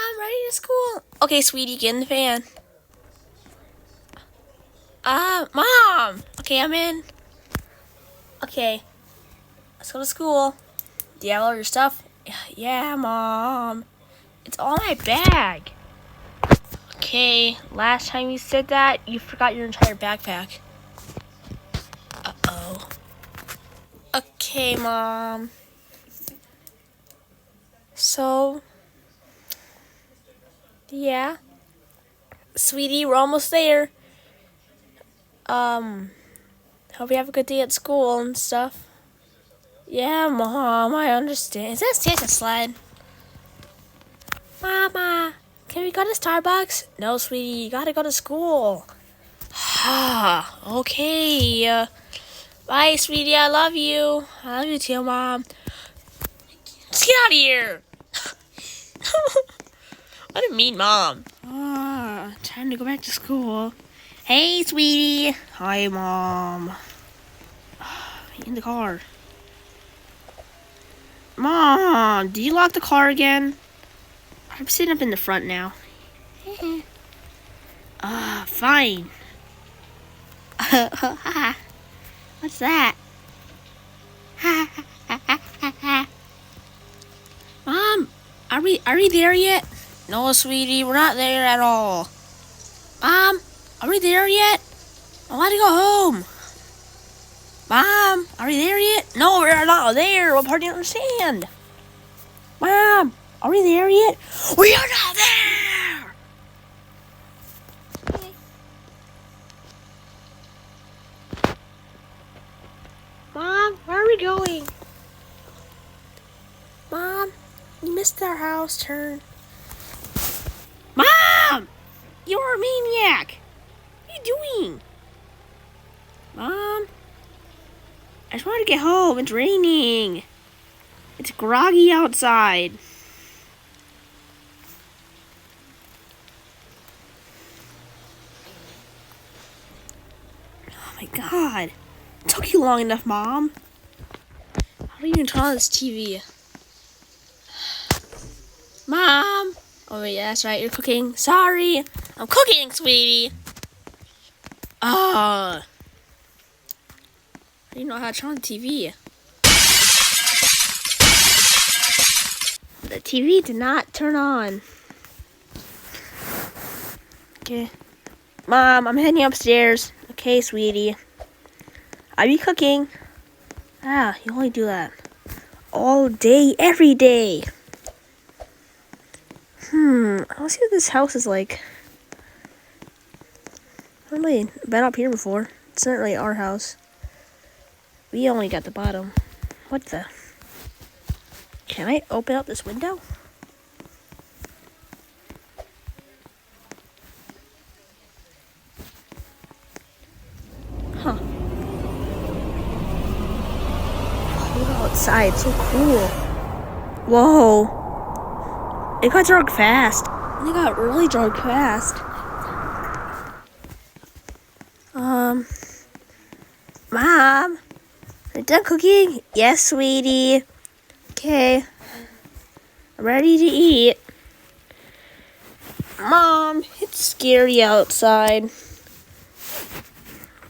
I'm ready to school. Okay, sweetie, get in the van. Mom. Okay, I'm in. Okay, let's go to school. Do you have all your stuff? Yeah, Mom. It's all in my bag. Okay, last time you said that, you forgot your entire backpack. Uh-oh. Okay, Mom. So, yeah. Sweetie, we're almost there. Hope you have a good day at school and stuff. Yeah, Mom, I understand. Is that Santa sled? Mama, can we go to Starbucks? No, sweetie, you gotta go to school. Okay. Bye, sweetie, I love you. I love you too, Mom. Let's get out of here. What a mean mom. Time to go back to school. Hey, sweetie. Hi, Mom. In the car. Mom, did you lock the car again? I'm sitting up in the front now. Fine. What's that? Mom, are we there yet? No, sweetie, we're not there at all. Mom, are we there yet? I want to go home. Mom, are we there yet? No, we're not there. What part do you understand? Mom, are we there yet? We are not there! Okay. Mom, where are we going? Mom, you missed our house turn. Mom! You're a maniac! What are you doing? Mom? I just want to get home. It's raining. It's groggy outside. Oh my god. It took you long enough, Mom. How do you even turn on this TV? Mom! Oh wait, yeah, that's right, you're cooking. Sorry! I'm cooking, sweetie! I didn't know how to turn on the TV. The TV did not turn on. Okay. Mom, I'm heading upstairs. Okay, sweetie. I'll be cooking. You only do that all day, every day. Let's see what this house is like. I've never really been up here before. It's not really our house. We only got the bottom. What the? Can I open up this window? Huh. Look outside, it's so cool. Whoa. It got dark fast. It got really dark fast. Mom, are you done cooking? Yes, sweetie. Okay. I'm ready to eat. Mom, it's scary outside.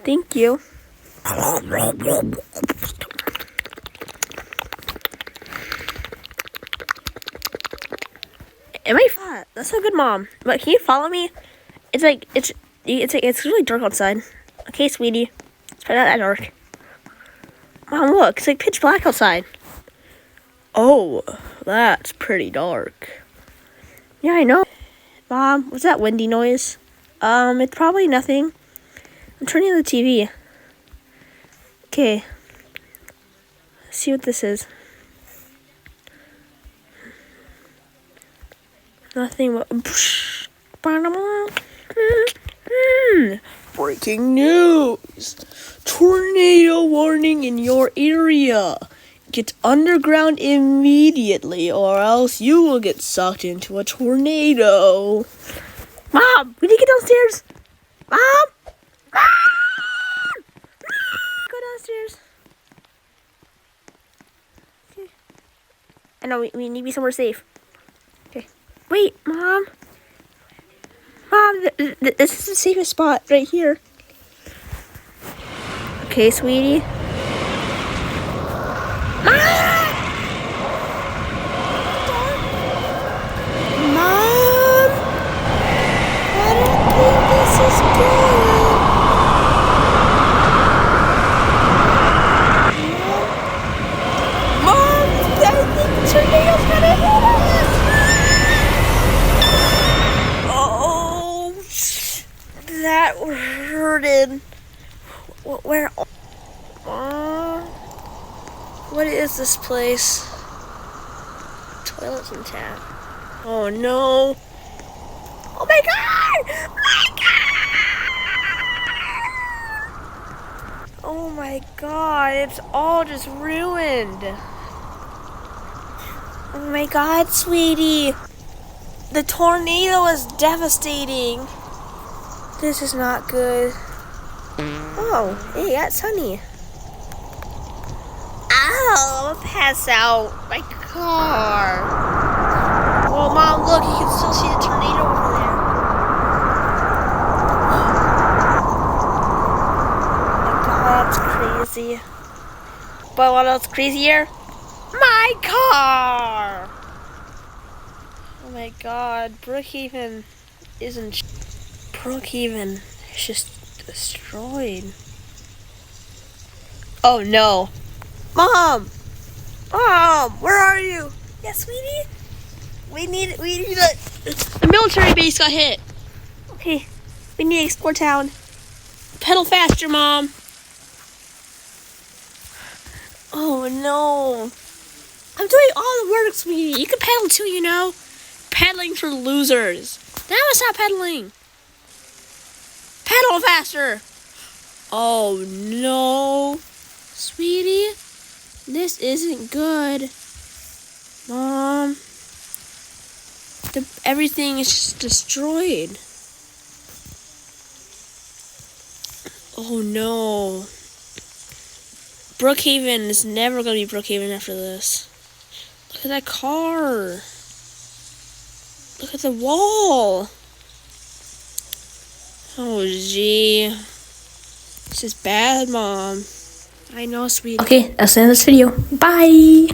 Thank you. Am I fat? That's so good, Mom. But can you follow me? It's really dark outside. Okay, sweetie. It's probably not that dark. Mom, look, it's like pitch black outside. Oh, that's pretty dark. Yeah, I know. Mom, what's that windy noise? It's probably nothing. I'm turning on the TV. Okay. Let's see what this is. Nothing but... Breaking news! Tornado warning in your area. Get underground immediately or else you will get sucked into a tornado. Mom, we need to get downstairs. Mom! Mom! Go downstairs. Okay. I know, we need to be somewhere safe. Okay. Wait. Wait, Mom. Mom, this is the safest spot right here. Okay, sweetie. Mom! Mom! I don't think this is good. Mom, I think the tornado's gonna hit us. Oh, that hurted. Where? What is this place? Toilets and tap. Oh no. Oh my god! Oh my god, it's all just ruined. Oh my god, sweetie. The tornado is devastating. This is not good. Oh, hey, that's Sunny. Ow, I'm gonna pass out. My car. Well, Mom, look, you can still see the tornado over there. Oh my god, that's crazy. But what else crazier? My car! Oh my god, Brookhaven isn't. Brookhaven is just destroyed. Oh no. Mom! Mom! Where are you? Yeah, sweetie? We need the military base got hit. Okay, we need to explore town. Pedal faster, Mom. Oh no. I'm doing all the work, sweetie. You can pedal too, you know. Pedaling for losers. Now stop pedaling. Pedal faster. Oh no. Sweetie, this isn't good. Mom, everything is just destroyed. Oh no. Brookhaven is never going to be Brookhaven after this. Look at that car. Look at the wall. Oh gee. This is bad, Mom. I know, sweetie. Okay, that's the end of this video. Bye!